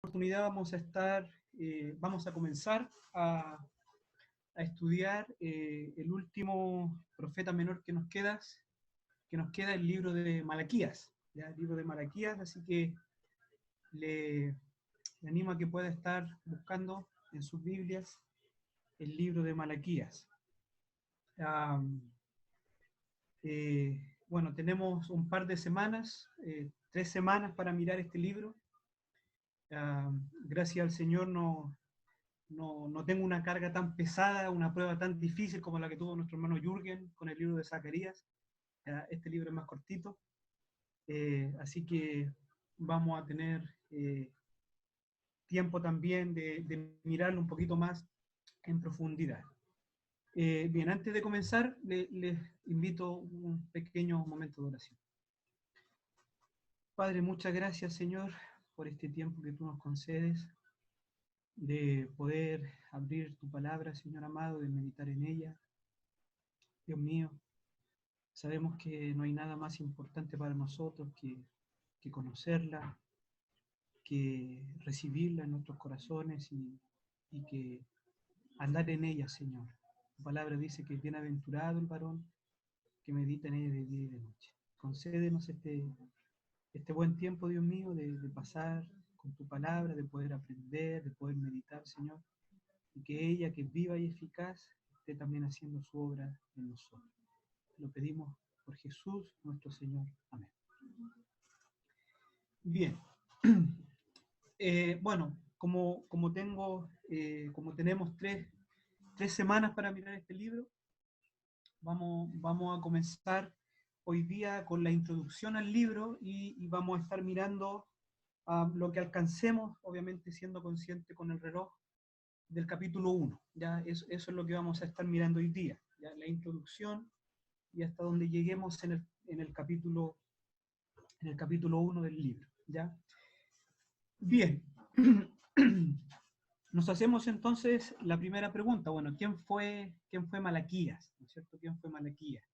Oportunidad vamos a comenzar a estudiar el último profeta menor que nos queda el libro de Malaquías, ¿ya? El libro de Malaquías, así que le, le animo a que pueda estar buscando en sus Biblias el libro de Malaquías. Ah, bueno, tenemos un par de semanas, 3 semanas para mirar este libro. Gracias al Señor no tengo una carga tan pesada, una prueba tan difícil como la que tuvo nuestro hermano Jürgen con el libro de Zacarías. Este libro es más cortito, así que vamos a tener tiempo también de mirarlo un poquito más en profundidad. Bien, antes de comenzar, les invito un pequeño momento de oración. Padre, muchas gracias, Señor, por este tiempo que tú nos concedes, de poder abrir tu palabra, Señor amado, de meditar en ella. Dios mío, sabemos que no hay nada más importante para nosotros que conocerla, que recibirla en nuestros corazones y que andar en ella, Señor. Tu palabra dice que es bienaventurado el varón que medita en ella de día y de noche. Concédenos este buen tiempo, Dios mío, de pasar con tu palabra, de poder aprender, de poder meditar, Señor, y que ella, que es viva y eficaz, esté también haciendo su obra en nosotros. Lo pedimos por Jesús nuestro Señor. Amén. Bien. Bueno, como tenemos tres semanas para mirar este libro, vamos a comenzar hoy día con la introducción al libro y vamos a estar mirando lo que alcancemos, obviamente siendo consciente con el reloj del capítulo 1. ¿Ya? Eso es lo que vamos a estar mirando hoy día, ¿ya? La introducción y hasta donde lleguemos en el capítulo 1 del libro. ¿Ya? Bien. Nos hacemos entonces la primera pregunta. Bueno, ¿quién fue Malaquías? ¿No es cierto? ¿Quién fue Malaquías?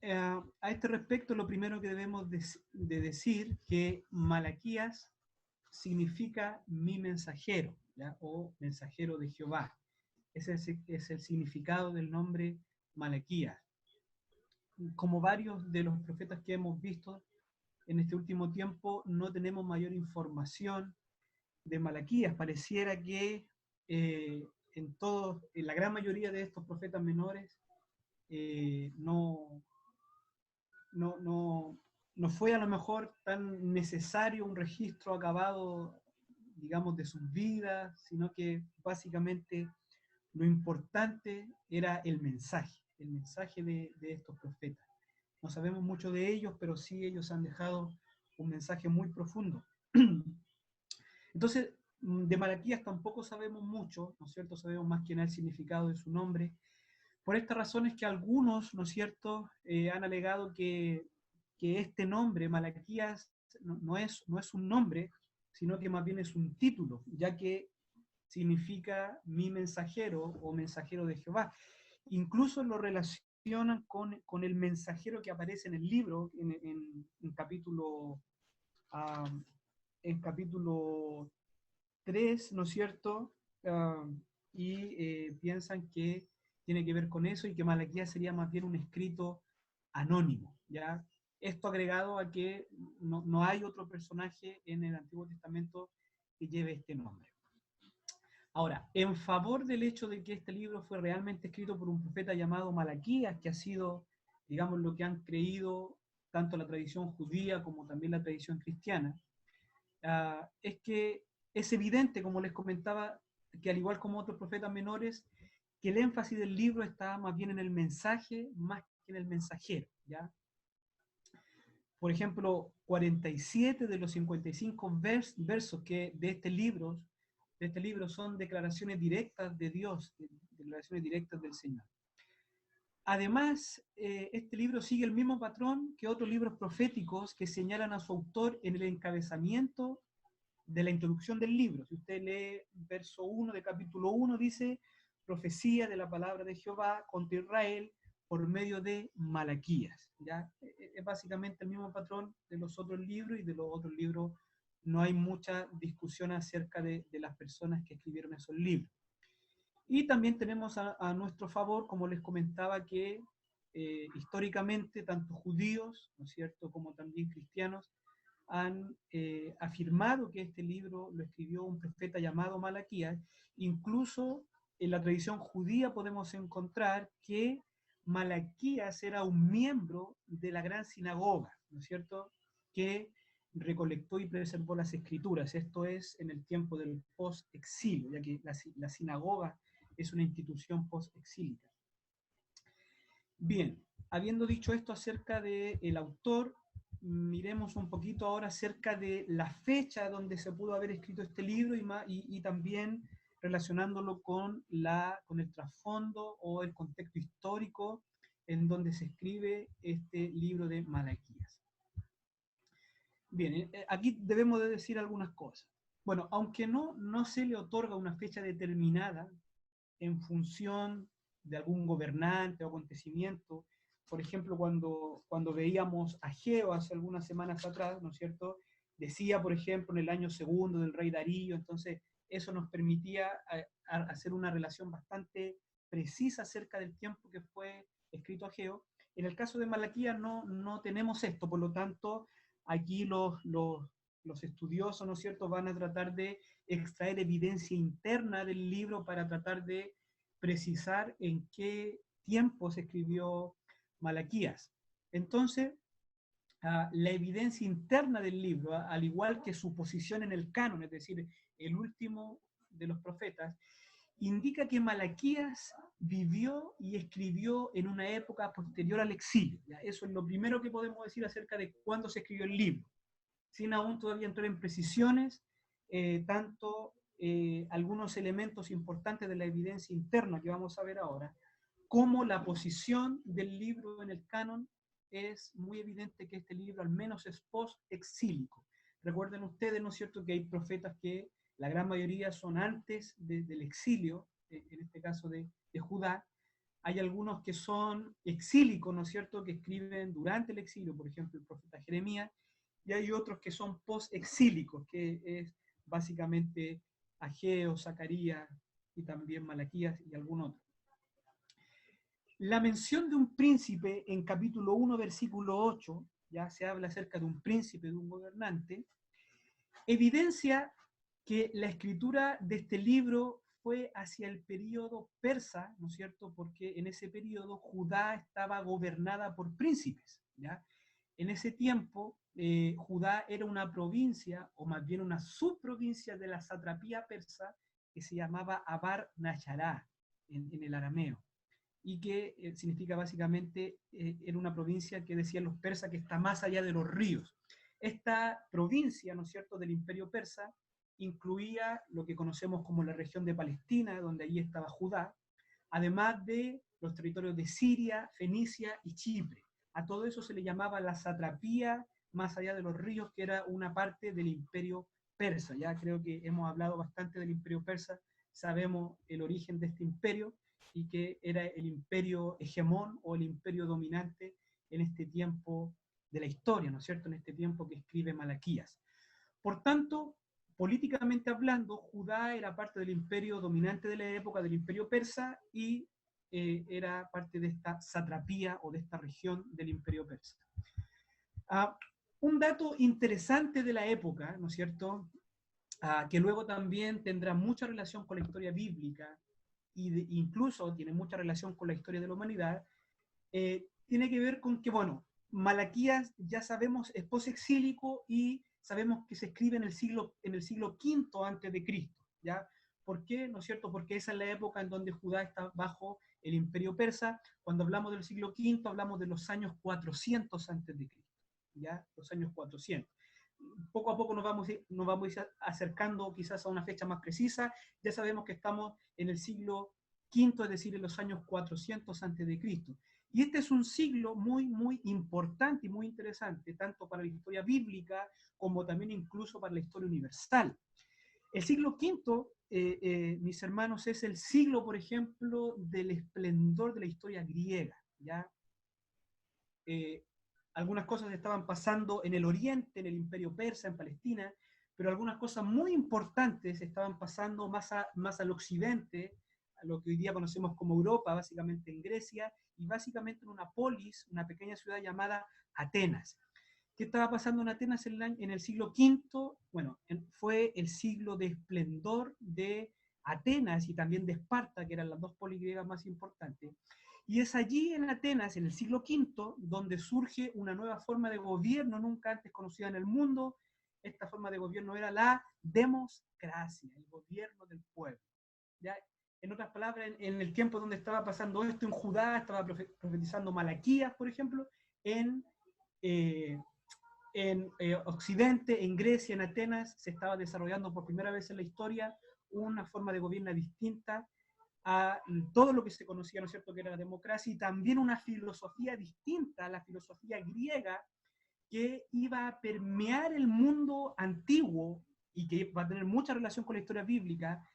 A este respecto, lo primero que debemos de decir que Malaquías significa mi mensajero, ¿ya? O mensajero de Jehová. Ese es el significado del nombre Malaquías. Como varios de los profetas que hemos visto en este último tiempo, no tenemos mayor información de Malaquías. Pareciera que en la gran mayoría de estos profetas menores no, no, no, no fue a lo mejor tan necesario un registro acabado, digamos, de sus vidas, sino que básicamente lo importante era el mensaje de estos profetas. No sabemos mucho de ellos, pero sí ellos han dejado un mensaje muy profundo. Entonces, de Malaquías tampoco sabemos mucho, ¿no es cierto? Sabemos más que nada el significado de su nombre. Por esta razón es que algunos, ¿no es cierto?, han alegado que este nombre, Malaquías, no es un nombre, sino que más bien es un título, ya que significa mi mensajero o mensajero de Jehová. Incluso lo relacionan con el mensajero que aparece en el libro, en capítulo, en capítulo 3, ¿no es cierto? Y piensan que tiene que ver con eso y que Malaquías sería más bien un escrito anónimo, ¿ya? Esto agregado a que no hay otro personaje en el Antiguo Testamento que lleve este nombre. Ahora, en favor del hecho de que este libro fue realmente escrito por un profeta llamado Malaquías, que ha sido, digamos, lo que han creído tanto la tradición judía como también la tradición cristiana, es que es evidente, como les comentaba, que al igual como otros profetas menores, que el énfasis del libro está más bien en el mensaje más que en el mensajero, ¿ya? Por ejemplo, 47 de los 55 versos que de este libro son declaraciones directas de Dios, declaraciones directas del Señor. Además, este libro sigue el mismo patrón que otros libros proféticos que señalan a su autor en el encabezamiento de la introducción del libro. Si usted lee verso 1 de capítulo 1, dice, profecía de la palabra de Jehová contra Israel por medio de Malaquías. ¿Ya? Es básicamente el mismo patrón de los otros libros y de los otros libros no hay mucha discusión acerca de las personas que escribieron esos libros. Y también tenemos a nuestro favor, como les comentaba, que históricamente tanto judíos, ¿no es cierto?, como también cristianos, han afirmado que este libro lo escribió un profeta llamado Malaquías. Incluso en la tradición judía podemos encontrar que Malaquías era un miembro de la gran sinagoga, ¿no es cierto?, que recolectó y preservó las escrituras. Esto es en el tiempo del post-exilio, ya que la sinagoga es una institución post-exílica. Bien, habiendo dicho esto acerca del autor, miremos un poquito ahora acerca de la fecha donde se pudo haber escrito este libro y también relacionándolo con el trasfondo o el contexto histórico en donde se escribe este libro de Malaquías. Bien, aquí debemos de decir algunas cosas. Bueno, aunque no se le otorga una fecha determinada en función de algún gobernante o acontecimiento. Por ejemplo, cuando veíamos a Ageo hace algunas semanas atrás, ¿no es cierto?, decía, por ejemplo, en el año segundo del rey Darío, entonces eso nos permitía hacer una relación bastante precisa acerca del tiempo que fue escrito Ageo. En el caso de Malaquías no tenemos esto, por lo tanto, aquí los estudiosos, ¿no es cierto?, van a tratar de extraer evidencia interna del libro para tratar de precisar en qué tiempo se escribió Malaquías. Entonces, la evidencia interna del libro, al igual que su posición en el canon, es decir, el último de los profetas, indica que Malaquías vivió y escribió en una época posterior al exilio. ¿Ya? Eso es lo primero que podemos decir acerca de cuándo se escribió el libro, sin aún todavía entrar en precisiones, tanto algunos elementos importantes de la evidencia interna que vamos a ver ahora, como la posición del libro en el canon. Es muy evidente que este libro al menos es post-exílico. Recuerden ustedes, ¿no es cierto?, que hay profetas que la gran mayoría son antes del exilio, en este caso de Judá. Hay algunos que son exílicos, ¿no es cierto?, que escriben durante el exilio, por ejemplo, el profeta Jeremías, y hay otros que son post-exílicos, que es básicamente Ageo, Zacarías y también Malaquías y algún otro. La mención de un príncipe en capítulo 1, versículo 8, ya se habla acerca de un príncipe, de un gobernante, evidencia que la escritura de este libro fue hacia el período persa, ¿no es cierto?, porque en ese período Judá estaba gobernada por príncipes, ¿ya? En ese tiempo, Judá era una provincia, o más bien una subprovincia de la satrapía persa, que se llamaba Abar Nashará, en el arameo, y que significa básicamente, era una provincia que decían los persas que está más allá de los ríos. Esta provincia, ¿no es cierto?, del imperio persa, incluía lo que conocemos como la región de Palestina, donde allí estaba Judá, además de los territorios de Siria, Fenicia y Chipre. A todo eso se le llamaba la satrapía más allá de los ríos, que era una parte del imperio persa. Ya creo que hemos hablado bastante del imperio persa, sabemos el origen de este imperio y que era el imperio hegemón o el imperio dominante en este tiempo de la historia, ¿no es cierto?, en este tiempo que escribe Malaquías. Por tanto, políticamente hablando, Judá era parte del imperio dominante de la época, del imperio persa, y era parte de esta satrapía o de esta región del imperio persa. Un dato interesante de la época, ¿no es cierto?, que luego también tendrá mucha relación con la historia bíblica, e incluso tiene mucha relación con la historia de la humanidad, tiene que ver con que, bueno, Malaquías, ya sabemos, es posexílico y sabemos que se escribe en el siglo V antes de Cristo, ¿ya? ¿Por qué? ¿No es cierto? Porque esa es la época en donde Judá está bajo el imperio persa. Cuando hablamos del siglo V, hablamos de los años 400 antes de Cristo, ¿ya? Los años 400. Poco a poco nos vamos a ir acercando quizás a una fecha más precisa. Ya sabemos que estamos en el siglo V, es decir, en los años 400 antes de Cristo. Y este es un siglo muy, muy importante y muy interesante, tanto para la historia bíblica como también incluso para la historia universal. El siglo V, mis hermanos, es el siglo, por ejemplo, del esplendor de la historia griega, ¿ya? Algunas cosas estaban pasando en el oriente, en el imperio persa, en Palestina, pero algunas cosas muy importantes estaban pasando más al occidente, a lo que hoy día conocemos como Europa, básicamente en Grecia, y básicamente en una polis, una pequeña ciudad llamada Atenas. ¿Qué estaba pasando en Atenas en el siglo V? Bueno, fue el siglo de esplendor de Atenas y también de Esparta, que eran las dos polis griegas más importantes. Y es allí en Atenas, en el siglo V, donde surge una nueva forma de gobierno nunca antes conocida en el mundo. Esta forma de gobierno era la democracia, el gobierno del pueblo. ¿Ya? En otras palabras, en el tiempo donde estaba pasando esto en Judá, estaba profetizando Malaquías, por ejemplo, en, eh, Occidente, en Grecia, en Atenas, se estaba desarrollando por primera vez en la historia una forma de gobierno distinta a todo lo que se conocía, ¿no es cierto?, que era la democracia, y también una filosofía distinta a la filosofía griega que iba a permear el mundo antiguo y que va a tener mucha relación con la historia bíblica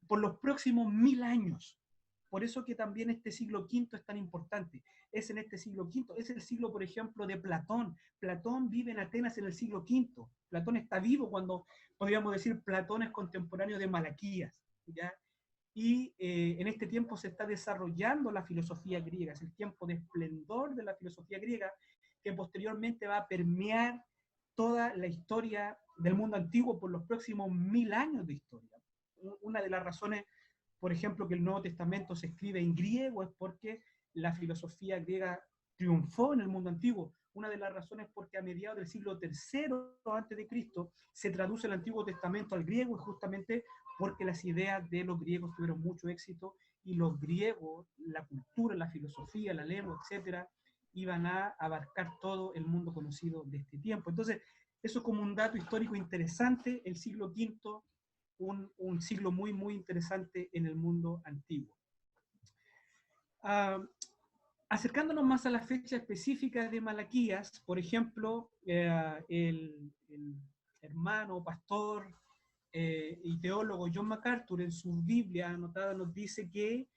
por los próximos 1000 años. Por eso que también este siglo V es tan importante. Es en este siglo V, es el siglo, por ejemplo, de Platón. Platón vive en Atenas en el siglo V. Platón está vivo cuando, podríamos decir, Platón es contemporáneo de Malaquías, ¿ya? Y en este tiempo se está desarrollando la filosofía griega, es el tiempo de esplendor de la filosofía griega, que posteriormente va a permear toda la historia del mundo antiguo por los próximos 1000 años de historia. Una de las razones, por ejemplo, que el Nuevo Testamento se escribe en griego es porque la filosofía griega triunfó en el mundo antiguo. Una de las razones es porque a mediados del siglo III antes de Cristo se traduce el Antiguo Testamento al griego, y justamente porque las ideas de los griegos tuvieron mucho éxito, y los griegos, la cultura, la filosofía, la lengua, etcétera, iban a abarcar todo el mundo conocido de este tiempo. Entonces, eso es como un dato histórico interesante, el siglo V, un siglo muy, muy interesante en el mundo antiguo. Uh, Acercándonos más a la fecha específica de Malaquías, por ejemplo, el hermano, pastor y teólogo John MacArthur en su Biblia anotada nos dice que,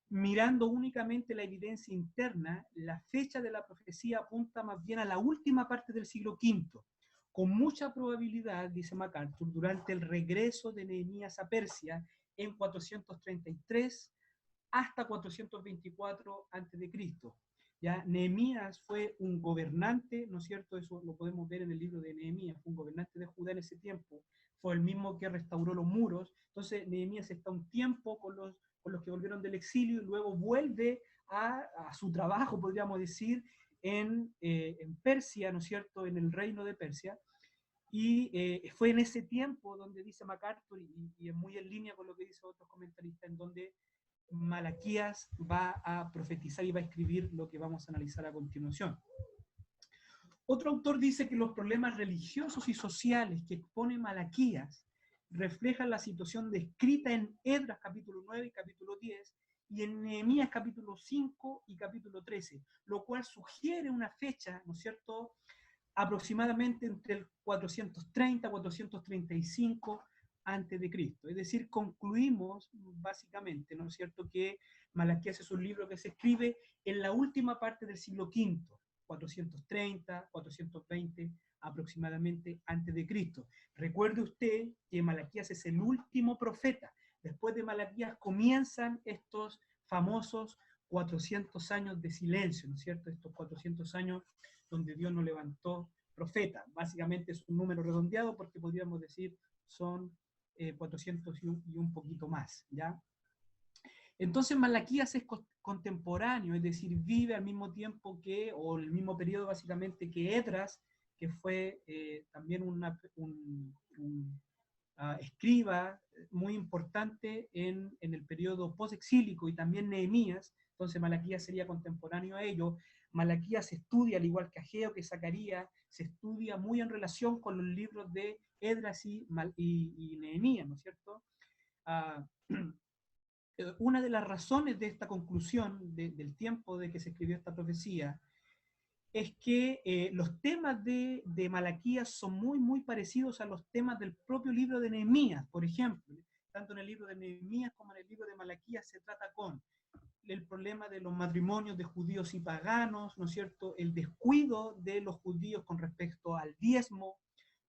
mirando únicamente la evidencia interna, la fecha de la profecía apunta más bien a la última parte del siglo V, con mucha probabilidad, dice MacArthur, durante el regreso de Nehemías a Persia en 433 hasta 424 a.C. Ya, Nehemías fue un gobernante, ¿no es cierto? Eso lo podemos ver en el libro de Nehemías, fue un gobernante de Judá en ese tiempo, fue el mismo que restauró los muros. Entonces Nehemías está un tiempo con los que volvieron del exilio, y luego vuelve a su trabajo, podríamos decir, en Persia, ¿no es cierto?, en el reino de Persia. Y fue en ese tiempo donde dice MacArthur, y es muy en línea con lo que dicen otros comentaristas, en donde Malaquías va a profetizar y va a escribir lo que vamos a analizar a continuación. Otro autor dice que los problemas religiosos y sociales que expone Malaquías reflejan la situación descrita en Esdras capítulo 9 y capítulo 10, y en Nehemías capítulo 5 y capítulo 13, lo cual sugiere una fecha, ¿no es cierto?, aproximadamente entre el 430 y 435 antes de Cristo. Es decir, concluimos básicamente, ¿no es cierto?, que Malaquías es un libro que se escribe en la última parte del siglo V, 430, 420 aproximadamente antes de Cristo. Recuerde usted que Malaquías es el último profeta. Después de Malaquías comienzan estos famosos 400 años de silencio, ¿no es cierto? Estos 400 años donde Dios no levantó profeta. Básicamente es un número redondeado porque podríamos decir son 400 y un poquito más, ¿ya? Entonces Malaquías es contemporáneo, es decir, vive al mismo tiempo que, o el mismo periodo básicamente que Esdras, que fue también un escriba muy importante en el periodo post-exílico, y también Nehemías. Entonces Malaquías sería contemporáneo a ello. Malaquías se estudia, al igual que Ageo, que Zacarías, se estudia muy en relación con los libros de Esdras y Nehemías, ¿no es cierto? Una de las razones de esta conclusión del tiempo de que se escribió esta profecía es que los temas de Malaquías son muy, muy parecidos a los temas del propio libro de Nehemías, por ejemplo. Tanto en el libro de Nehemías como en el libro de Malaquías se trata con el problema de los matrimonios de judíos y paganos, ¿no es cierto?, el descuido de los judíos con respecto al diezmo,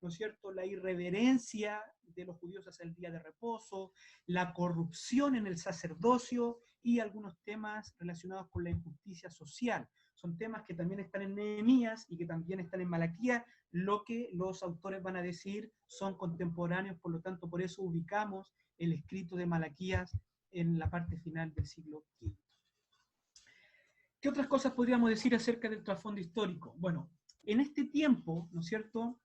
¿no es cierto?, la irreverencia de los judíos hacia el día de reposo, la corrupción en el sacerdocio y algunos temas relacionados con la injusticia social. Son temas que también están en Nehemías y que también están en Malaquías. Lo que los autores van a decir son contemporáneos, por lo tanto, por eso ubicamos el escrito de Malaquías en la parte final del siglo V. ¿Qué otras cosas podríamos decir acerca del trasfondo histórico? Bueno, en este tiempo, ¿no es cierto?,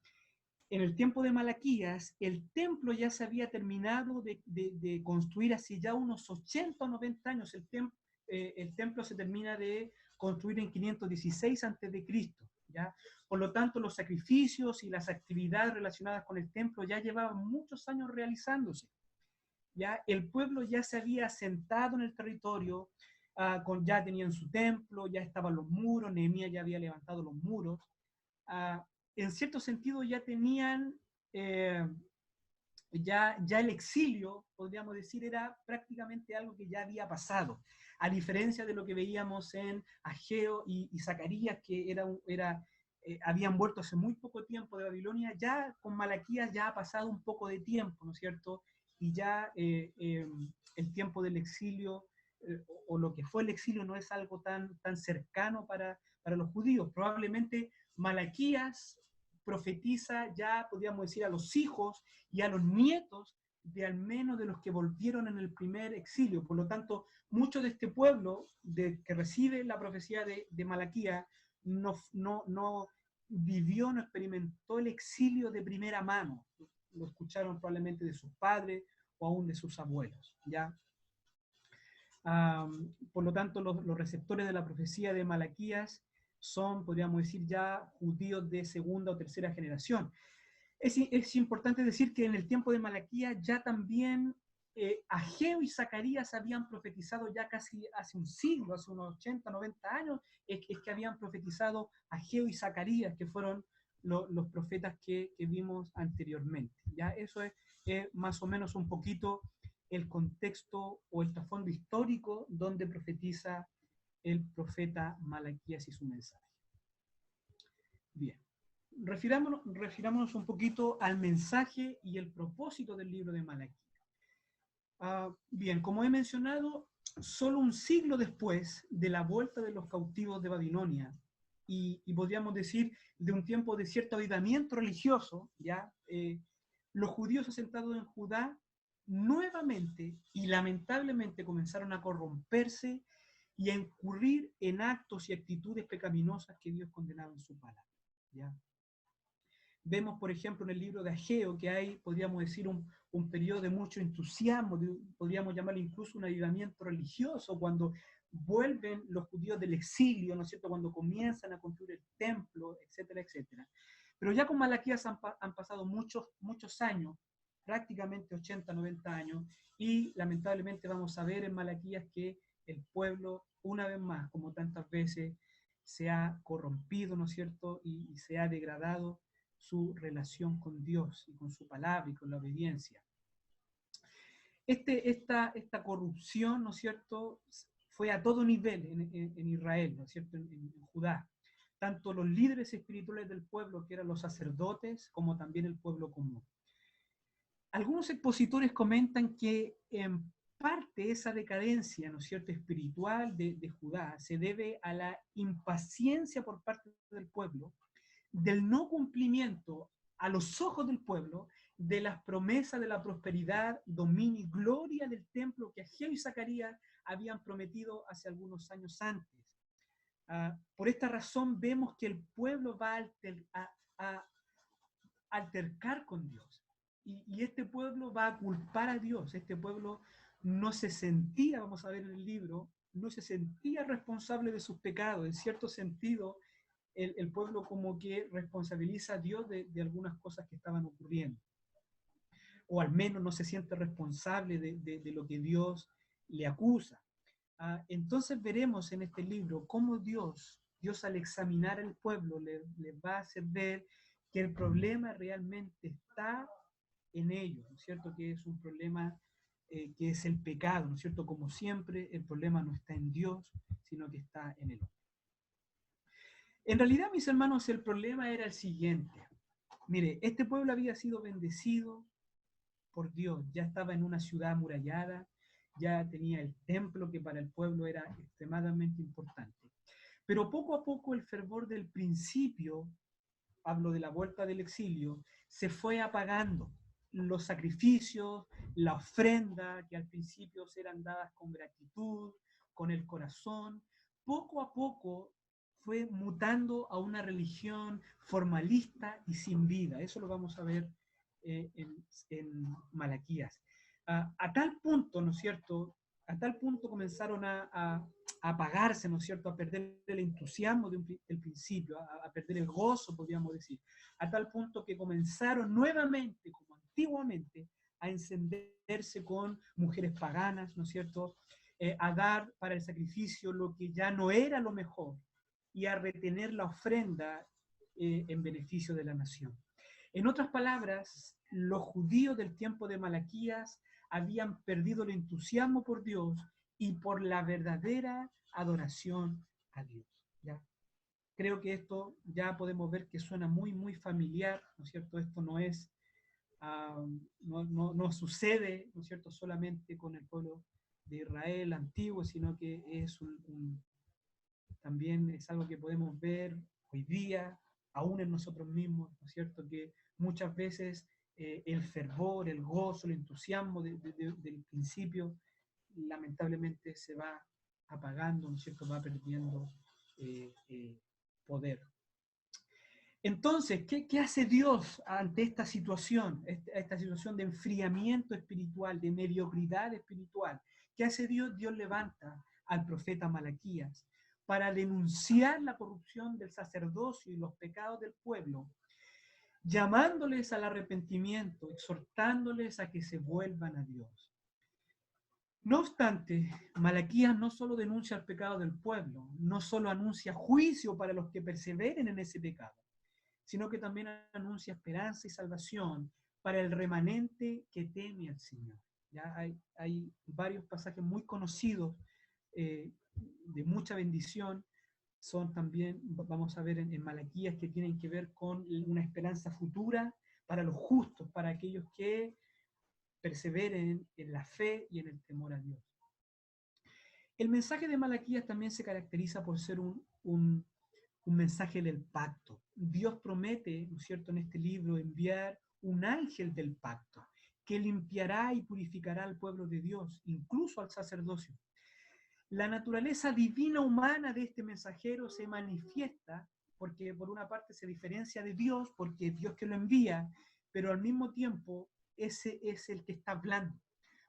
en el tiempo de Malaquías, el templo ya se había terminado de construir hace ya unos 80 o 90 años. El templo se termina de construir en 516 a.C., ¿ya? Por lo tanto, los sacrificios y las actividades relacionadas con el templo ya llevaban muchos años realizándose. ¿Ya? El pueblo ya se había asentado en el territorio, ya tenían su templo, ya estaban los muros, Nehemías ya había levantado los muros. En cierto sentido ya tenían, ya el exilio, podríamos decir, era prácticamente algo que ya había pasado, a diferencia de lo que veíamos en Ageo y Zacarías, que habían vuelto hace muy poco tiempo de Babilonia. Ya con Malaquías ya ha pasado un poco de tiempo, ¿no es cierto? Y ya el tiempo del exilio, o lo que fue el exilio, no es algo tan cercano para los judíos. Probablemente Malaquías profetiza ya, podríamos decir, a los hijos y a los nietos de al menos de los que volvieron en el primer exilio. Por lo tanto, mucho de este pueblo que recibe la profecía de Malaquías no vivió, no experimentó el exilio de primera mano. Lo escucharon probablemente de sus padres o aún de sus abuelos, ¿ya? Por lo tanto, los receptores de la profecía de Malaquías son, podríamos decir, ya judíos de segunda o tercera generación. Es importante decir que en el tiempo de Malaquías ya también Ageo y Zacarías habían profetizado ya casi hace un siglo, hace unos 80, 90 años, es que habían profetizado Ageo y Zacarías, que fueron los profetas que vimos anteriormente. ¿Ya? Eso es más o menos un poquito el contexto o el trasfondo histórico donde profetiza el profeta Malaquías y su mensaje. Bien, refirámonos un poquito al mensaje y el propósito del libro de Malaquías. Bien, como he mencionado, solo un siglo después de la vuelta de los cautivos de Babilonia, y podríamos decir de un tiempo de cierto avivamiento religioso, ¿ya? Los judíos asentados en Judá nuevamente y lamentablemente comenzaron a corromperse y a incurrir en actos y actitudes pecaminosas que Dios condenaba en su palabra, ¿ya? Vemos, por ejemplo, en el libro de Ageo que hay, podríamos decir, un periodo de mucho entusiasmo, podríamos llamarlo incluso un avivamiento religioso, cuando vuelven los judíos del exilio, ¿no es cierto?, cuando comienzan a construir el templo, etcétera, etcétera. Pero ya con Malaquías han pasado muchos años, prácticamente 80, 90 años, y lamentablemente vamos a ver en Malaquías que el pueblo, una vez más, como tantas veces, se ha corrompido, ¿no es cierto?, y se ha degradado su relación con Dios y con su palabra y con la obediencia. Esta corrupción, ¿no es cierto?, fue a todo nivel en Israel, ¿no es cierto?, en Judá. Tanto los líderes espirituales del pueblo, que eran los sacerdotes, como también el pueblo común. Algunos expositores comentan que en parte esa decadencia, ¿no es cierto?, espiritual de Judá se debe a la impaciencia por parte del pueblo, del no cumplimiento a los ojos del pueblo de las promesas de la prosperidad, dominio y gloria del templo que Ageo y Zacarías habían prometido hace algunos años antes. Por esta razón vemos que el pueblo va a altercar con Dios. Y este pueblo va a culpar a Dios. Este pueblo no se sentía, vamos a ver en el libro, no se sentía responsable de sus pecados. En cierto sentido, el pueblo como que responsabiliza a Dios de algunas cosas que estaban ocurriendo. O al menos no se siente responsable de lo que Dios le acusa. Entonces veremos en este libro cómo Dios al examinar al pueblo le va a hacer ver que el problema realmente está en ellos, ¿no es cierto? Que es un problema que es el pecado, ¿no es cierto? Como siempre, el problema no está en Dios, sino que está en el hombre. En realidad, mis hermanos, el problema era el siguiente. Mire, este pueblo había sido bendecido por Dios, ya estaba en una ciudad amurallada, ya tenía el templo que para el pueblo era extremadamente importante. Pero poco a poco el fervor del principio, hablo de la vuelta del exilio, se fue apagando. Los sacrificios, la ofrenda, que al principio eran dadas con gratitud, con el corazón, poco a poco fue mutando a una religión formalista y sin vida. Eso lo vamos a ver en Malaquías. A tal punto, ¿no es cierto? A tal punto comenzaron a apagarse, ¿no es cierto?, a perder el entusiasmo del principio, a perder el gozo, podríamos decir, a tal punto que comenzaron nuevamente, como antiguamente, a encenderse con mujeres paganas, ¿no es cierto?, a dar para el sacrificio lo que ya no era lo mejor y a retener la ofrenda en beneficio de la nación. En otras palabras, los judíos del tiempo de Malaquías habían perdido el entusiasmo por Dios y por la verdadera adoración a Dios. ¿Ya? Creo que esto ya podemos ver que suena muy, muy familiar, ¿no es cierto? Esto no es, no sucede, ¿no es cierto?, solamente con el pueblo de Israel antiguo, sino que es también es algo que podemos ver hoy día, aún en nosotros mismos, ¿no es cierto?, que muchas veces el fervor, el gozo, el entusiasmo del principio, lamentablemente se va apagando, ¿no es cierto?, va perdiendo poder. Entonces, ¿qué hace Dios ante esta situación de enfriamiento espiritual, de mediocridad espiritual? ¿Qué hace Dios? Dios levanta al profeta Malaquías para denunciar la corrupción del sacerdocio y los pecados del pueblo, llamándoles al arrepentimiento, exhortándoles a que se vuelvan a Dios. No obstante, Malaquías no solo denuncia el pecado del pueblo, no solo anuncia juicio para los que perseveren en ese pecado, sino que también anuncia esperanza y salvación para el remanente que teme al Señor. ¿Ya? Hay varios pasajes muy conocidos de mucha bendición, son también, vamos a ver en Malaquías, que tienen que ver con una esperanza futura para los justos, para aquellos que perseveren en la fe y en el temor a Dios. El mensaje de Malaquías también se caracteriza por ser un mensaje del pacto. Dios promete, ¿no es cierto?, en este libro enviar un ángel del pacto que limpiará y purificará al pueblo de Dios, incluso al sacerdocio. La naturaleza divina humana de este mensajero se manifiesta porque por una parte se diferencia de Dios, porque es Dios que lo envía, pero al mismo tiempo ese es el que está hablando.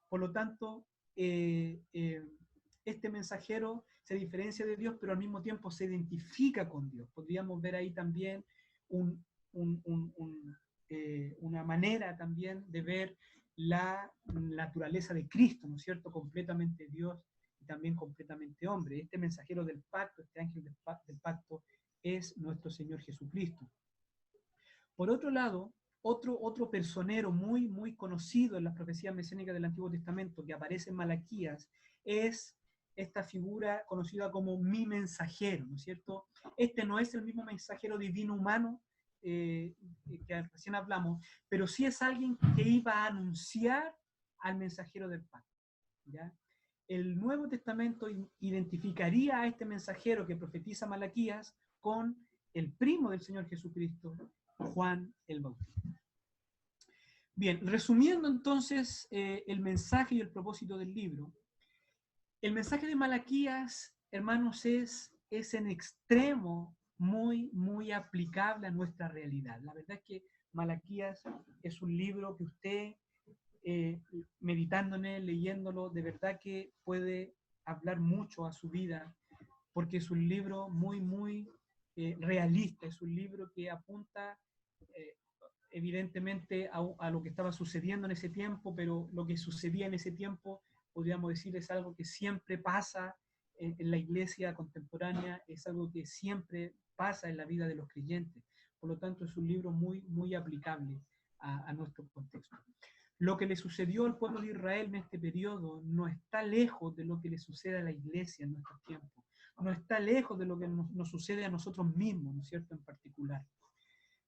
Por lo tanto, este mensajero se diferencia de Dios, pero al mismo tiempo se identifica con Dios. Podríamos ver ahí también una manera también de ver la naturaleza de Cristo, ¿no es cierto?, completamente Dios y también completamente hombre. Este mensajero del pacto, este ángel del pacto, es nuestro Señor Jesucristo. Por otro lado, otro personero muy, muy conocido en las profecías mesiánicas del Antiguo Testamento que aparece en Malaquías es esta figura conocida como mi mensajero, ¿no es cierto? Este no es el mismo mensajero divino humano que recién hablamos, pero sí es alguien que iba a anunciar al mensajero del pacto, ¿ya? El Nuevo Testamento identificaría a este mensajero que profetiza Malaquías con el primo del Señor Jesucristo, Juan el Bautista. Bien, resumiendo entonces el mensaje y el propósito del libro, el mensaje de Malaquías, hermanos, es en extremo muy, muy aplicable a nuestra realidad. La verdad es que Malaquías es un libro que usted, meditando en él, leyéndolo, de verdad que puede hablar mucho a su vida, porque es un libro muy, muy realista, es un libro que apunta eh, evidentemente a lo que estaba sucediendo en ese tiempo, pero lo que sucedía en ese tiempo, podríamos decir, es algo que siempre pasa en la iglesia contemporánea, es algo que siempre pasa en la vida de los creyentes. Por lo tanto, es un libro muy, muy aplicable a nuestro contexto. Lo que le sucedió al pueblo de Israel en este periodo no está lejos de lo que le sucede a la iglesia en nuestros tiempos. No está lejos de lo que nos sucede a nosotros mismos, ¿no es cierto?, en particular.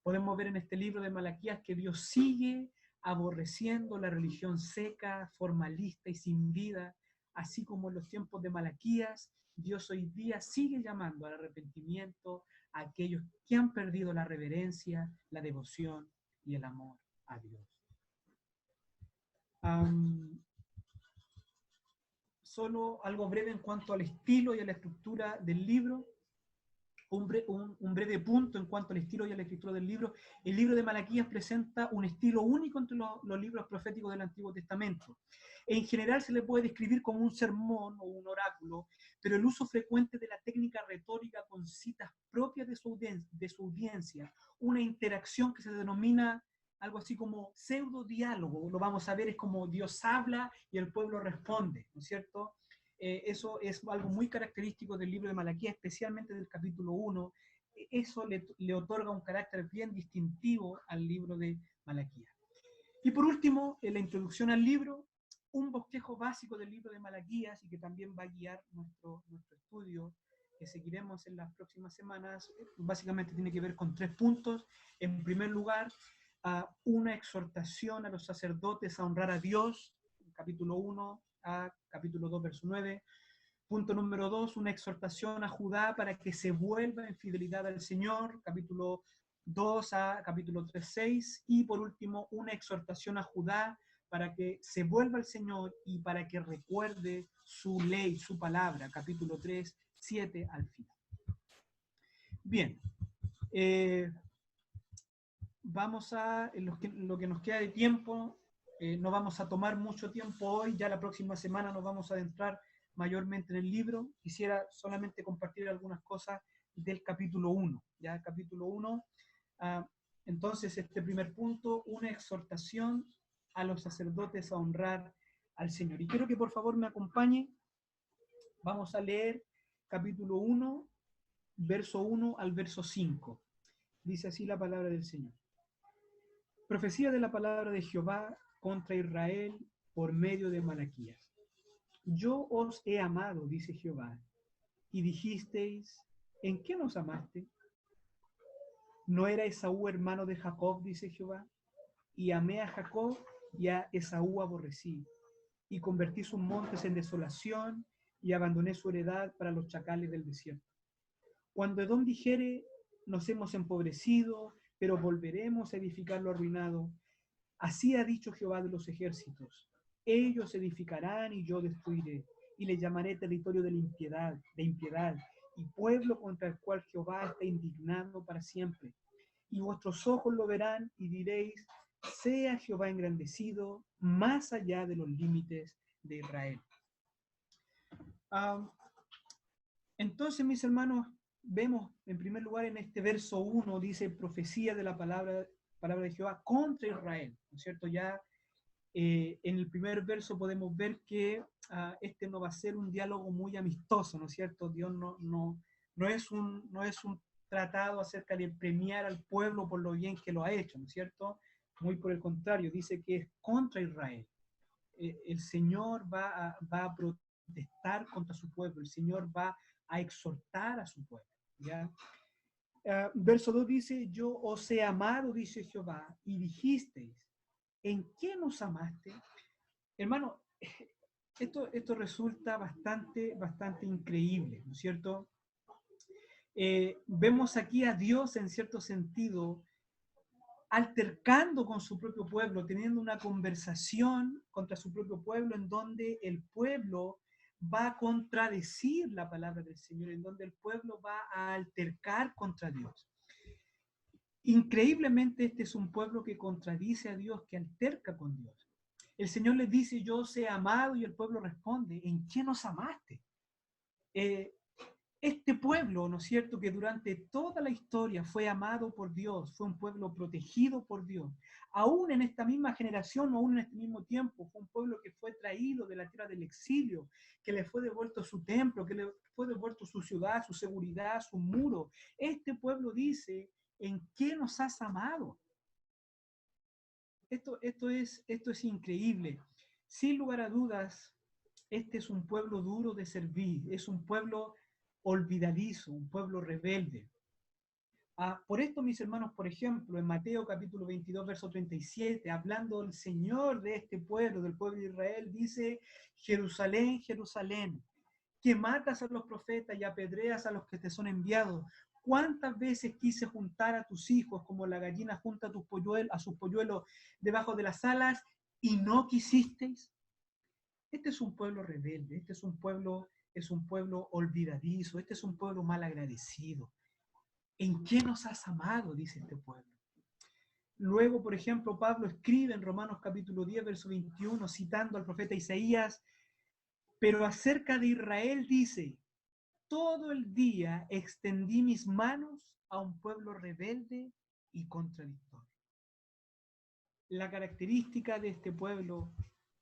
Podemos ver en este libro de Malaquías que Dios sigue aborreciendo la religión seca, formalista y sin vida, así como en los tiempos de Malaquías, Dios hoy día sigue llamando al arrepentimiento a aquellos que han perdido la reverencia, la devoción y el amor a Dios. Solo algo breve en cuanto al estilo y a la estructura del libro. Un breve punto en cuanto al estilo y a la escritura del libro. El libro de Malaquías presenta un estilo único entre los libros proféticos del Antiguo Testamento. En general se le puede describir como un sermón o un oráculo, pero el uso frecuente de la técnica retórica con citas propias de su audiencia, una interacción que se denomina algo así como pseudo diálogo, lo vamos a ver, es como Dios habla y el pueblo responde, ¿no es cierto? Eso es algo muy característico del libro de Malaquías, especialmente del capítulo 1. Eso le otorga un carácter bien distintivo al libro de Malaquías. Y por último, en la introducción al libro, un bosquejo básico del libro de Malaquías y que también va a guiar nuestro estudio que seguiremos en las próximas semanas, básicamente tiene que ver con 3 puntos. En primer lugar, una exhortación a los sacerdotes a honrar a Dios, capítulo 1 a capítulo 2, verso 9. Punto número 2, una exhortación a Judá para que se vuelva en fidelidad al Señor, capítulo 2 a capítulo 3, 6. Y por último, una exhortación a Judá para que se vuelva al Señor y para que recuerde su ley, su palabra, capítulo 3, 7 al final. Bien, vamos a, en lo que nos queda de tiempo, no vamos a tomar mucho tiempo hoy, ya la próxima semana nos vamos a adentrar mayormente en el libro. Quisiera solamente compartir algunas cosas del capítulo 1. Ya, capítulo 1, entonces este primer punto, una exhortación a los sacerdotes a honrar al Señor. Y quiero que por favor me acompañe. Vamos a leer capítulo 1, verso 1 al verso 5. Dice así la palabra del Señor. Profecía de la palabra de Jehová contra Israel por medio de Malaquías. Yo os he amado, dice Jehová, y dijisteis, ¿en qué nos amaste? ¿No era Esaú hermano de Jacob, dice Jehová? Y amé a Jacob y a Esaú aborrecí, y convertí sus montes en desolación, y abandoné su heredad para los chacales del desierto. Cuando Edom dijere, nos hemos empobrecido, pero volveremos a edificar lo arruinado, así ha dicho Jehová de los ejércitos, ellos edificarán y yo destruiré, y le llamaré territorio de impiedad, y pueblo contra el cual Jehová está indignado para siempre. Y vuestros ojos lo verán y diréis, sea Jehová engrandecido más allá de los límites de Israel. Entonces, mis hermanos, vemos en primer lugar en este verso 1, dice profecía de la palabra de Jehová contra Israel, ¿no es cierto? Ya en el primer verso podemos ver que este no va a ser un diálogo muy amistoso, ¿no es cierto? Dios no es un tratado acerca de premiar al pueblo por lo bien que lo ha hecho, ¿no es cierto? Muy por el contrario, dice que es contra Israel. El Señor va a protestar contra su pueblo, el Señor va a exhortar a su pueblo, ¿ya? Verso 2 dice, yo os he amado, dice Jehová, y dijisteis, ¿en qué nos amaste? Hermano, esto resulta bastante increíble, ¿no es cierto? Vemos aquí a Dios en cierto sentido altercando con su propio pueblo, teniendo una conversación contra su propio pueblo en donde el pueblo va a contradecir la palabra del Señor, en donde el pueblo va a altercar contra Dios. Increíblemente este es un pueblo que contradice a Dios, que alterca con Dios. El Señor les dice, yo os he amado, y el pueblo responde, ¿en qué nos amaste? Este pueblo, ¿no es cierto?, que durante toda la historia fue amado por Dios, fue un pueblo protegido por Dios. Aún en esta misma generación, aún en este mismo tiempo, fue un pueblo que fue traído de la tierra del exilio, que le fue devuelto su templo, que le fue devuelto su ciudad, su seguridad, su muro. Este pueblo dice, ¿en qué nos has amado? Esto es increíble. Sin lugar a dudas, este es un pueblo duro de servir, es un pueblo olvidadizo, un pueblo rebelde. Por esto, mis hermanos, por ejemplo, en Mateo capítulo 22, verso 37, hablando el Señor de este pueblo, del pueblo de Israel, dice: Jerusalén, Jerusalén, que matas a los profetas y apedreas a los que te son enviados. ¿Cuántas veces quise juntar a tus hijos como la gallina junta a sus polluelos debajo de las alas y no quisisteis? Este es un pueblo rebelde, es un pueblo olvidadizo, este es un pueblo mal agradecido. ¿En qué nos has amado?, dice este pueblo. Luego, por ejemplo, Pablo escribe en Romanos capítulo 10, verso 21, citando al profeta Isaías: pero acerca de Israel dice: todo el día extendí mis manos a un pueblo rebelde y contradictorio. La característica de este pueblo,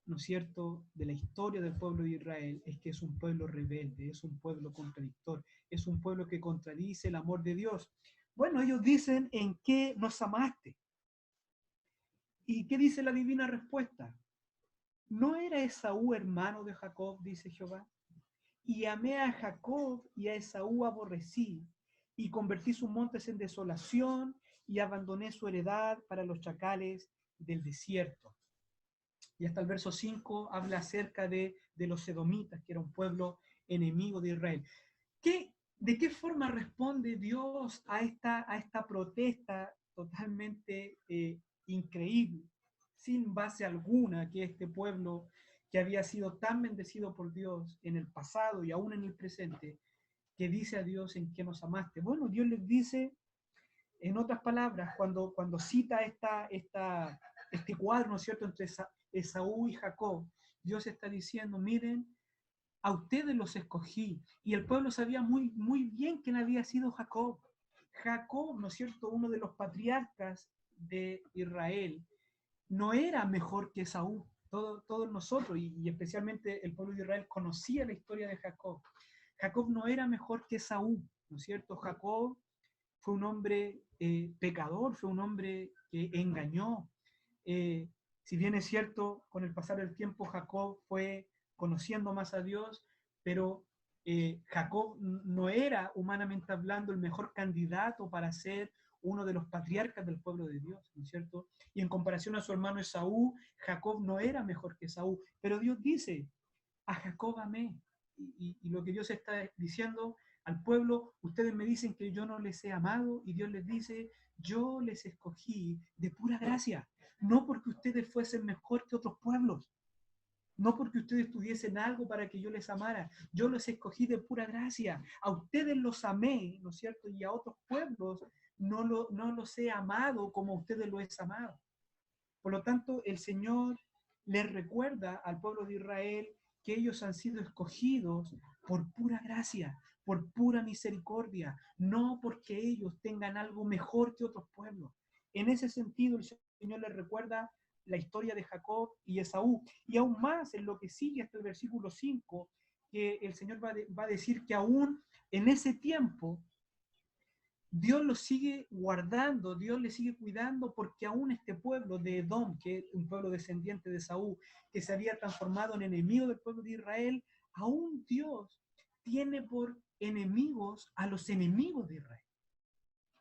¿no es cierto?, de la historia del pueblo de Israel, es que es un pueblo rebelde, es un pueblo contradictor, es un pueblo que contradice el amor de Dios. Bueno, ellos dicen: ¿en qué nos amaste? ¿Y qué dice la divina respuesta? ¿No era Esaú hermano de Jacob?, dice Jehová. Y amé a Jacob y a Esaú aborrecí, y convertí sus montes en desolación, y abandoné su heredad para los chacales del desierto. Y hasta el verso 5 habla acerca de los edomitas, que era un pueblo enemigo de Israel. ¿De qué forma responde Dios a esta protesta totalmente increíble, sin base alguna, que este pueblo que había sido tan bendecido por Dios en el pasado y aún en el presente, que dice a Dios: ¿en qué nos amaste? Bueno, Dios les dice, en otras palabras, cuando cita este cuadro, ¿no es cierto?, entre Esaú y Jacob, Dios está diciendo: miren, a ustedes los escogí. Y el pueblo sabía muy, muy bien quién había sido Jacob. Jacob, ¿no es cierto?, uno de los patriarcas de Israel, no era mejor que Esaú. Todos nosotros, y especialmente el pueblo de Israel, conocía la historia de Jacob. Jacob no era mejor que Esaú, ¿no es cierto? Jacob fue un hombre pecador, fue un hombre que engañó. Eh, si bien es cierto, con el pasar del tiempo Jacob fue conociendo más a Dios, pero Jacob no era, humanamente hablando, el mejor candidato para ser uno de los patriarcas del pueblo de Dios, ¿no es cierto? Y en comparación a su hermano Esaú, Jacob no era mejor que Esaú, pero Dios dice: a Jacob amé. Y lo que Dios está diciendo al pueblo: ustedes me dicen que yo no les he amado, y Dios les dice: yo les escogí de pura gracia, no porque ustedes fuesen mejor que otros pueblos, no porque ustedes tuviesen algo para que yo les amara, yo los escogí de pura gracia, a ustedes los amé, ¿no es cierto?, y a otros pueblos no los he amado como a ustedes los he amado. Por lo tanto, el Señor les recuerda al pueblo de Israel que ellos han sido escogidos por pura gracia, por pura misericordia, no porque ellos tengan algo mejor que otros pueblos. En ese sentido, el Señor les recuerda la historia de Jacob y Esaú, y aún más en lo que sigue hasta el versículo 5, que el Señor va a decir que aún en ese tiempo Dios los sigue guardando, Dios les sigue cuidando, porque aún este pueblo de Edom, que es un pueblo descendiente de Saúl, que se había transformado en enemigo del pueblo de Israel, aún Dios tiene por enemigos a los enemigos de Israel.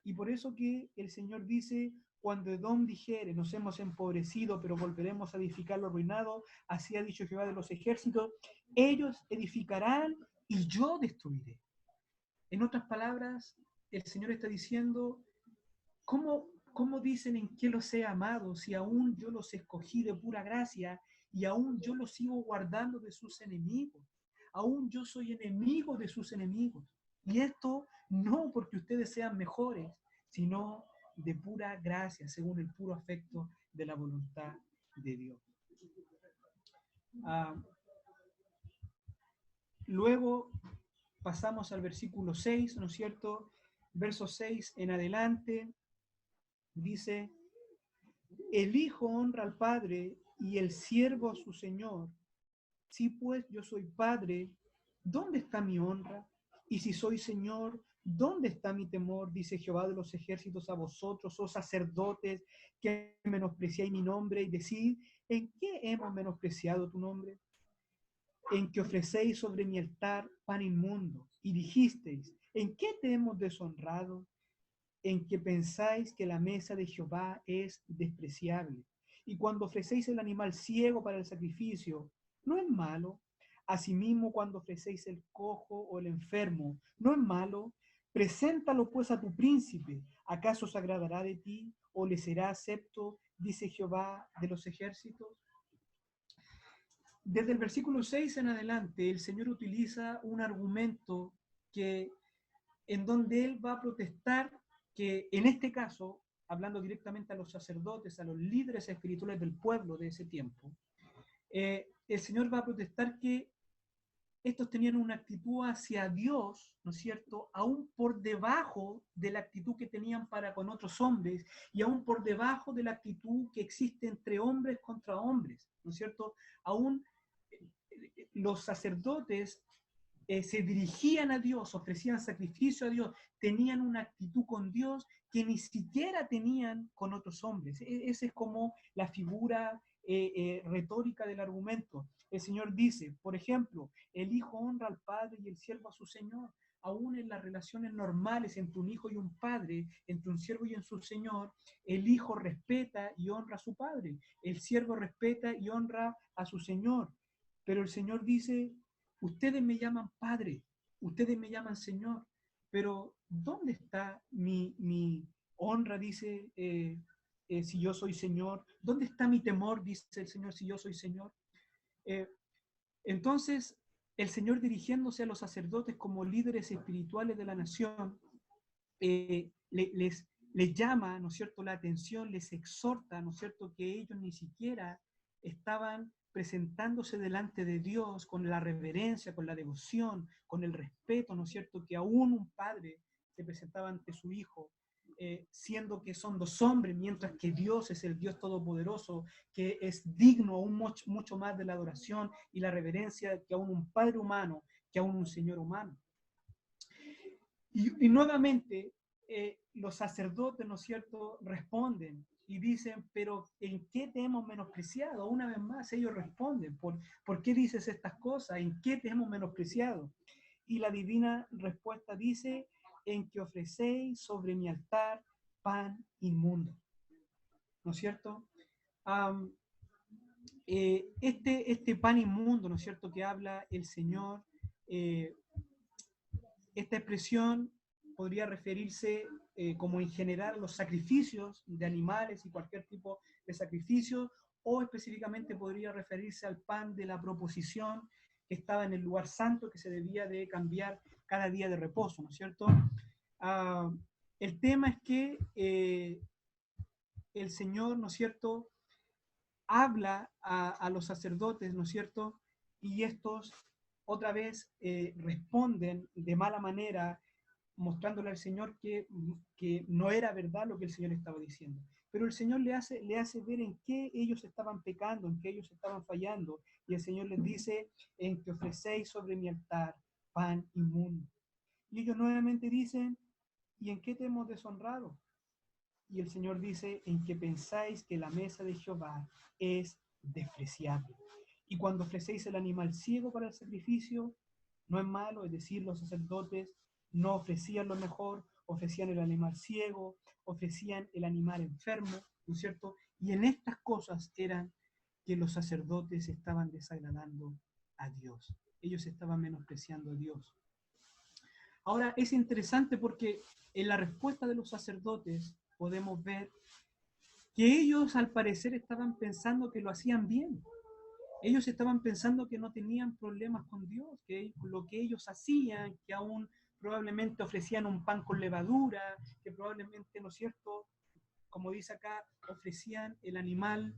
Y por eso que el Señor dice: cuando Edom dijere: nos hemos empobrecido, pero volveremos a edificar lo arruinado, así ha dicho Jehová de los ejércitos, ellos edificarán y yo destruiré. En otras palabras, el Señor está diciendo: ¿cómo dicen en qué los he amado si aún yo los escogí de pura gracia y aún yo los sigo guardando de sus enemigos? Aún yo soy enemigo de sus enemigos. Y esto no porque ustedes sean mejores, sino de pura gracia, según el puro afecto de la voluntad de Dios. Luego pasamos al versículo 6, ¿no es cierto? Verso 6 en adelante dice: el hijo honra al padre y el siervo a su señor. Si pues yo soy padre, ¿dónde está mi honra? Y si soy señor, ¿dónde está mi temor? Dice Jehová de los ejércitos a vosotros, oh sacerdotes, que menospreciáis mi nombre, y decid: ¿en qué hemos menospreciado tu nombre? En que ofrecéis sobre mi altar pan inmundo, y dijisteis: ¿en qué te hemos deshonrado? en que pensáis que la mesa de Jehová es despreciable. Y cuando ofrecéis el animal ciego para el sacrificio, ¿no es malo? Asimismo, cuando ofrecéis el cojo o el enfermo, ¿no es malo? Preséntalo pues a tu príncipe. ¿Acaso se agradará de ti o le será acepto? Dice Jehová de los ejércitos. Desde el versículo 6 en adelante, el Señor utiliza un argumento que, en donde Él va a protestar que, en este caso, hablando directamente a los sacerdotes, a los líderes espirituales del pueblo de ese tiempo, el Señor va a protestar que estos tenían una actitud hacia Dios, ¿no es cierto?, aún por debajo de la actitud que tenían para con otros hombres y aún por debajo de la actitud que existe entre hombres contra hombres, ¿no es cierto? Aún los sacerdotes se dirigían a Dios, ofrecían sacrificio a Dios, tenían una actitud con Dios que ni siquiera tenían con otros hombres. Esa es como la figura retórica del argumento. El Señor dice, por ejemplo, el hijo honra al padre y el siervo a su señor. Aún en las relaciones normales entre un hijo y un padre, entre un siervo y en su señor, el hijo respeta y honra a su padre, el siervo respeta y honra a su señor. Pero el Señor dice, ustedes me llaman Padre, ustedes me llaman Señor, pero ¿dónde está mi honra? Dice, si yo soy Señor. ¿Dónde está mi temor? Dice el Señor, si yo soy Señor. Eh, entonces, el Señor, dirigiéndose a los sacerdotes como líderes espirituales de la nación, les llama, ¿no es cierto?, la atención, les exhorta, ¿no es cierto?, que ellos ni siquiera estaban presentándose delante de Dios con la reverencia, con la devoción, con el respeto, ¿no es cierto?, que aún un padre se presentaba ante su hijo, siendo que son dos hombres, mientras que Dios es el Dios todopoderoso, que es digno aún mucho más de la adoración y la reverencia que aún un padre humano, que aún un Señor humano. Y nuevamente, los sacerdotes, ¿no es cierto?, responden y dicen, pero ¿en qué te hemos menospreciado? Una vez más, ellos responden, ¿por qué dices estas cosas? ¿En qué te hemos menospreciado? Y la divina respuesta dice, en que ofrecéis sobre mi altar pan inmundo. ¿No es cierto? Este pan inmundo, ¿no es cierto?, que habla el Señor, esta expresión podría referirse como en general a los sacrificios de animales y cualquier tipo de sacrificio, o específicamente podría referirse al pan de la proposición que estaba en el lugar santo, que se debía de cambiar cada día de reposo, ¿no es cierto? El tema es que el Señor, ¿no es cierto?, habla a los sacerdotes, ¿no es cierto?, y estos otra vez responden de mala manera, mostrándole al Señor que no era verdad lo que el Señor estaba diciendo. Pero el Señor le hace ver en qué ellos estaban pecando, en qué ellos estaban fallando, y el Señor les dice, en que ofrecéis sobre mi altar pan inmundo. Y ellos nuevamente dicen, ¿y en qué te hemos deshonrado? Y el Señor dice, en que pensáis que la mesa de Jehová es despreciable. Y cuando ofrecéis el animal ciego para el sacrificio, no es malo, es decir, los sacerdotes no ofrecían lo mejor, ofrecían el animal ciego, ofrecían el animal enfermo, ¿no es cierto? Y en estas cosas eran que los sacerdotes estaban desagradando a Dios. Ellos estaban menospreciando a Dios. Ahora, es interesante porque en la respuesta de los sacerdotes podemos ver que ellos al parecer estaban pensando que lo hacían bien. Ellos estaban pensando que no tenían problemas con Dios, que lo que ellos hacían, que aún probablemente ofrecían un pan con levadura, que probablemente, ¿no es cierto?, como dice acá, ofrecían el animal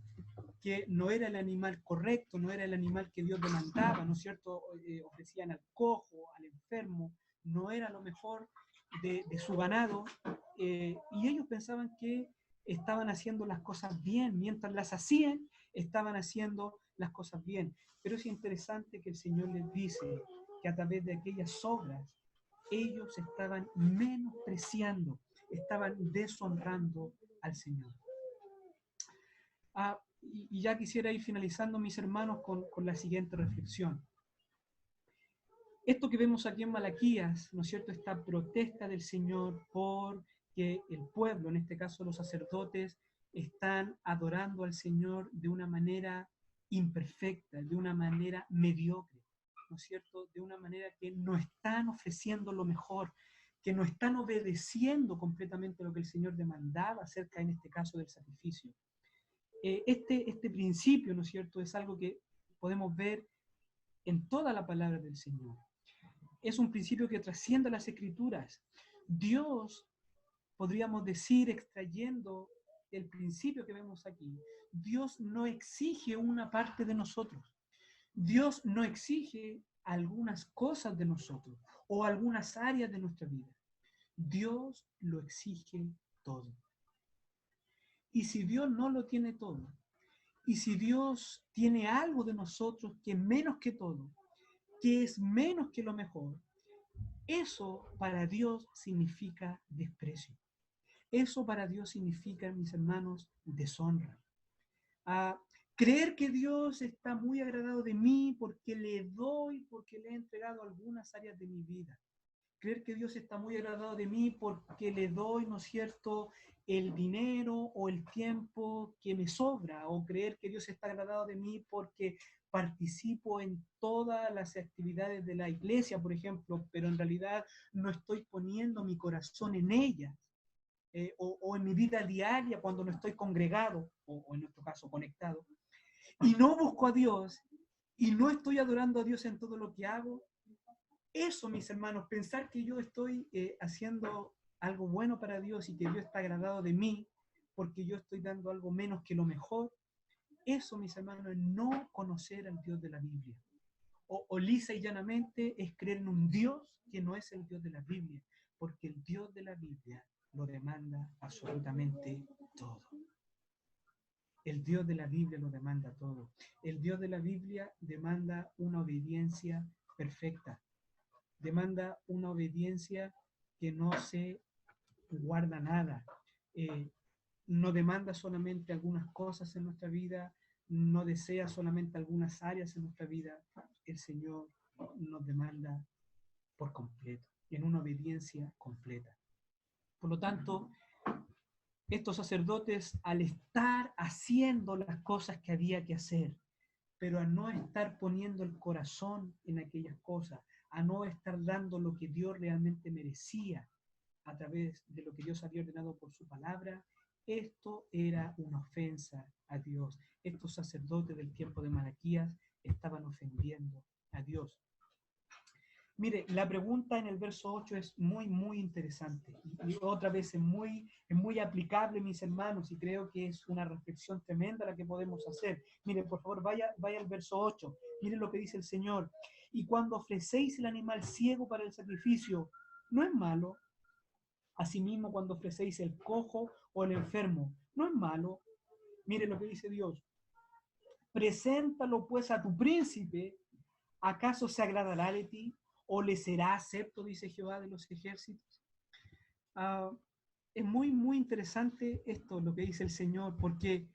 que no era el animal correcto, no era el animal que Dios demandaba, ¿no es cierto? Ofrecían al cojo, al enfermo, no era lo mejor de su ganado, y ellos pensaban que estaban haciendo las cosas bien, mientras las hacían, estaban haciendo las cosas bien. Pero es interesante que el Señor les dice que a través de aquellas obras, ellos estaban menospreciando, estaban deshonrando al Señor. Y ya quisiera ir finalizando, mis hermanos, con la siguiente reflexión. Esto que vemos aquí en Malaquías, ¿no es cierto?, esta protesta del Señor por que el pueblo, en este caso los sacerdotes, están adorando al Señor de una manera imperfecta, de una manera mediocre, ¿no es cierto? De una manera que no están ofreciendo lo mejor, que no están obedeciendo completamente lo que el Señor demandaba acerca, en este caso, del sacrificio. Este principio, ¿no es cierto?, es algo que podemos ver en toda la palabra del Señor. Es un principio que trasciende las Escrituras. Dios, podríamos decir, extrayendo el principio que vemos aquí, Dios no exige una parte de nosotros. Dios no exige algunas cosas de nosotros o algunas áreas de nuestra vida. Dios lo exige todo. Y si Dios no lo tiene todo, y si Dios tiene algo de nosotros que es menos que todo, que es menos que lo mejor, eso para Dios significa desprecio. Eso para Dios significa, mis hermanos, deshonra. Creer que Dios está muy agradado de mí porque le doy, porque le he entregado algunas áreas de mi vida. Creer que Dios está muy agradado de mí porque le doy, ¿no es cierto?, el dinero o el tiempo que me sobra, o creer que Dios está agradado de mí porque participo en todas las actividades de la iglesia, por ejemplo, pero en realidad no estoy poniendo mi corazón en ellas, o en mi vida diaria cuando no estoy congregado, o en nuestro caso conectado, y no busco a Dios, y no estoy adorando a Dios en todo lo que hago. Eso, mis hermanos, pensar que yo estoy haciendo algo bueno para Dios y que Dios está agradado de mí porque yo estoy dando algo menos que lo mejor, eso, mis hermanos, es no conocer al Dios de la Biblia. O lisa y llanamente es creer en un Dios que no es el Dios de la Biblia, porque el Dios de la Biblia lo demanda absolutamente todo. El Dios de la Biblia lo demanda todo. El Dios de la Biblia demanda una obediencia perfecta. Demanda una obediencia que no se guarda nada. No demanda solamente algunas cosas en nuestra vida, no desea solamente algunas áreas en nuestra vida. El Señor nos demanda por completo, en una obediencia completa. Por lo tanto, estos sacerdotes, al estar haciendo las cosas que había que hacer, pero a no estar poniendo el corazón en aquellas cosas, a no estar dando lo que Dios realmente merecía a través de lo que Dios había ordenado por su palabra, esto era una ofensa a Dios. Estos sacerdotes del tiempo de Malaquías estaban ofendiendo a Dios. Mire, la pregunta en el verso 8 es muy interesante. Y otra vez es muy aplicable, mis hermanos, y creo que es una reflexión tremenda la que podemos hacer. Mire, por favor, vaya al verso 8. Miren lo que dice el Señor. Y cuando ofrecéis el animal ciego para el sacrificio, no es malo. Asimismo, cuando ofrecéis el cojo o el enfermo, no es malo. Mire lo que dice Dios. Preséntalo pues a tu príncipe. ¿Acaso se agradará de ti? ¿O le será acepto, dice Jehová de los ejércitos? Es muy interesante esto, lo que dice el Señor, porque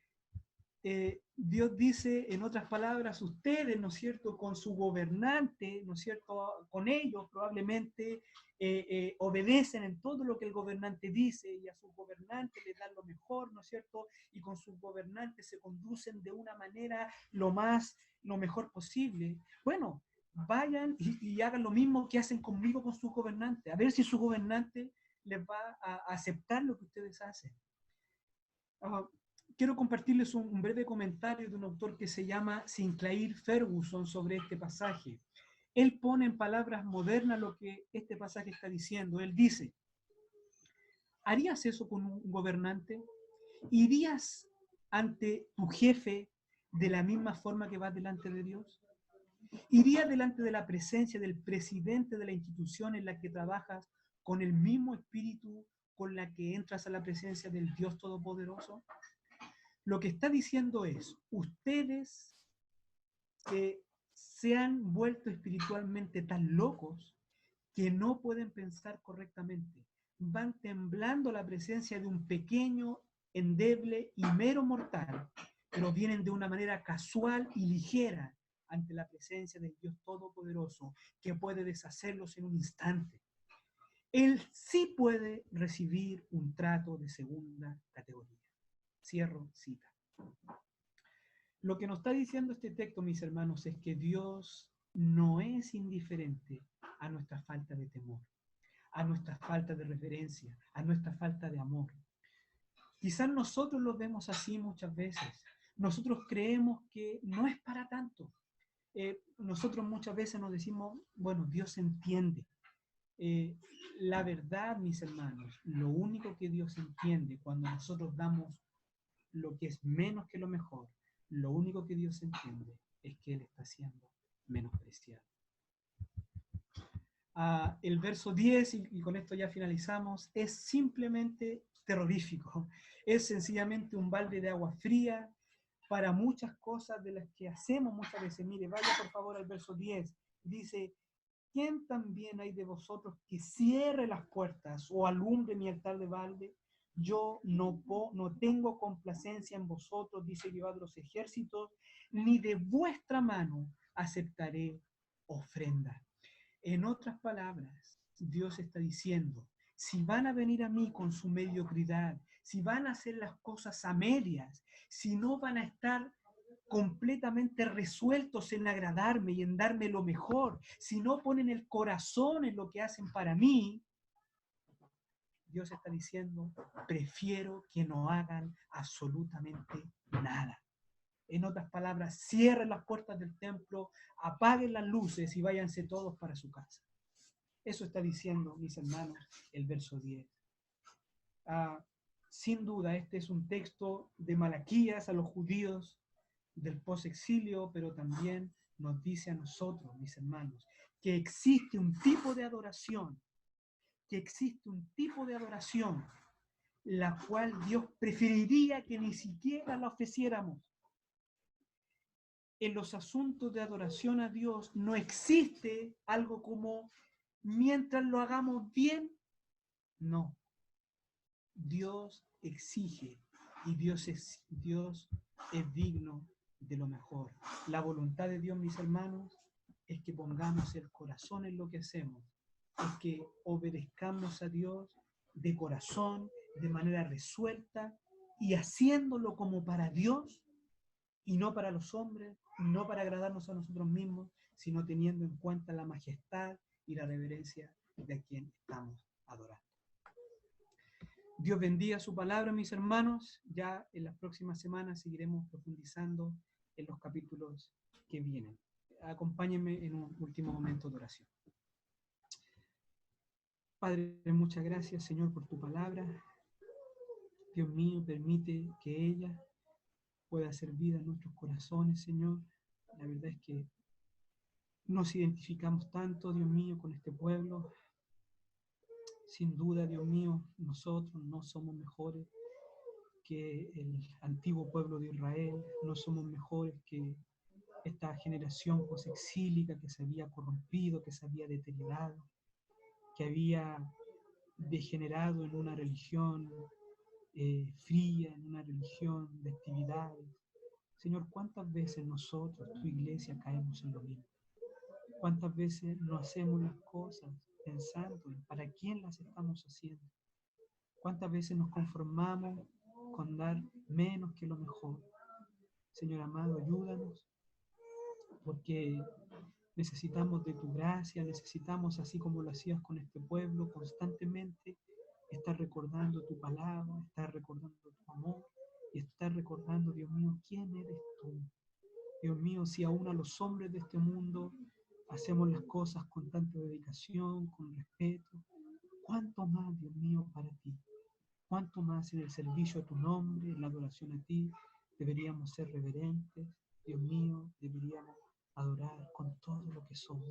Dios dice, en otras palabras, ustedes, ¿no es cierto?, con su gobernante, ¿no es cierto?, con ellos probablemente obedecen en todo lo que el gobernante dice, y a sus gobernantes les dan lo mejor, ¿no es cierto?, y con sus gobernantes se conducen de una manera lo mejor posible. Bueno, vayan y hagan lo mismo que hacen conmigo con sus gobernantes, a ver si su gobernante les va a aceptar lo que ustedes hacen. Quiero compartirles un breve comentario de un autor que se llama Sinclair Ferguson sobre este pasaje. Él pone en palabras modernas lo que este pasaje está diciendo. Él dice, ¿harías eso con un gobernante? ¿Irías ante tu jefe de la misma forma que vas delante de Dios? ¿Irías delante de la presencia del presidente de la institución en la que trabajas con el mismo espíritu con la que entras a la presencia del Dios Todopoderoso? Lo que está diciendo es, ustedes que se han vuelto espiritualmente tan locos que no pueden pensar correctamente, van temblando a la presencia de un pequeño, endeble y mero mortal, pero vienen de una manera casual y ligera ante la presencia del Dios Todopoderoso, que puede deshacerlos en un instante. él sí puede recibir un trato de segunda categoría. Cierro cita. Lo que nos está diciendo este texto, mis hermanos, es que Dios no es indiferente a nuestra falta de temor, a nuestra falta de reverencia, a nuestra falta de amor. Quizás nosotros lo vemos así muchas veces. Nosotros creemos que no es para tanto. Nosotros muchas veces nos decimos, bueno, Dios entiende. La verdad, mis hermanos, lo único que Dios entiende cuando nosotros damos lo que es menos que lo mejor, lo único que Dios entiende es que Él está siendo menospreciado. El verso 10, y con esto ya finalizamos, es simplemente terrorífico. Es sencillamente un balde de agua fría para muchas cosas de las que hacemos muchas veces. Mire, vaya por favor al verso 10. Dice, ¿quién también hay de vosotros que cierre las puertas o alumbre mi altar de balde? Yo no tengo complacencia en vosotros, dice Jehová de los ejércitos, ni de vuestra mano aceptaré ofrenda. En otras palabras, Dios está diciendo, si van a venir a mí con su mediocridad, si van a hacer las cosas a medias, si no van a estar completamente resueltos en agradarme y en darme lo mejor, si no ponen el corazón en lo que hacen para mí, Dios está diciendo, prefiero que no hagan absolutamente nada. En otras palabras, cierren las puertas del templo, apaguen las luces y váyanse todos para su casa. Eso está diciendo, mis hermanos, el verso 10. Sin duda, este es un texto de Malaquías a los judíos del posexilio, pero también nos dice a nosotros, mis hermanos, que existe un tipo de adoración, la cual Dios preferiría que ni siquiera la ofreciéramos. En los asuntos de adoración a Dios no existe algo como mientras lo hagamos bien. No. Dios exige y Dios es digno de lo mejor. La voluntad de Dios, mis hermanos, es que pongamos el corazón en lo que hacemos, es que obedezcamos a Dios de corazón, de manera resuelta y haciéndolo como para Dios y no para los hombres, no para agradarnos a nosotros mismos, sino teniendo en cuenta la majestad y la reverencia de quien estamos adorando. Dios bendiga su palabra, mis hermanos. Ya en las próximas semanas seguiremos profundizando en los capítulos que vienen. Acompáñenme en un último momento de oración. Padre, muchas gracias, Señor, por tu palabra. Dios mío, permite que ella pueda hacer vida en nuestros corazones, Señor. La verdad es que nos identificamos tanto, Dios mío, con este pueblo. Sin duda, Dios mío, nosotros no somos mejores que el antiguo pueblo de Israel, no somos mejores que esta generación posexílica que se había corrompido, que se había deteriorado, que había degenerado en una religión fría, en una religión de actividades. Señor, ¿cuántas veces nosotros, tu iglesia, caemos en lo mismo? ¿Cuántas veces no hacemos las cosas pensando en para quién las estamos haciendo? ¿Cuántas veces nos conformamos con dar menos que lo mejor? Señor amado, ayúdanos, porque necesitamos de tu gracia, necesitamos, así como lo hacías con este pueblo, constantemente estar recordando tu palabra, estar recordando tu amor y estar recordando, Dios mío, quién eres tú. Dios mío, si aún a los hombres de este mundo hacemos las cosas con tanta dedicación, con respeto, ¿cuánto más, Dios mío, para ti? ¿Cuánto más en el servicio a tu nombre, en la adoración a ti, deberíamos ser reverentes? Dios mío, deberíamos adorar con todo lo que somos.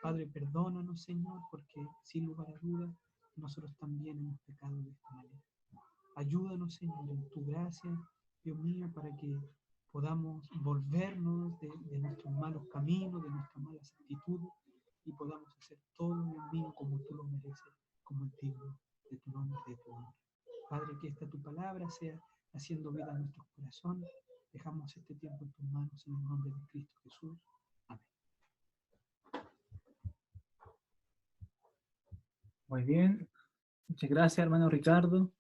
Padre, perdónanos, Señor, porque sin lugar a dudas, nosotros también hemos pecado de esta manera. Ayúdanos, Señor, en tu gracia, Dios mío, para que podamos volvernos de nuestros malos caminos, de nuestras malas actitudes, y podamos hacer todo, Dios mío, como tú lo mereces, como el digno de tu nombre, de tu honra. Padre, que esta tu palabra sea haciendo vida a nuestros corazones. Dejamos este tiempo en tus manos, en el nombre de Cristo Jesús. Muy bien. Muchas gracias, hermano Ricardo.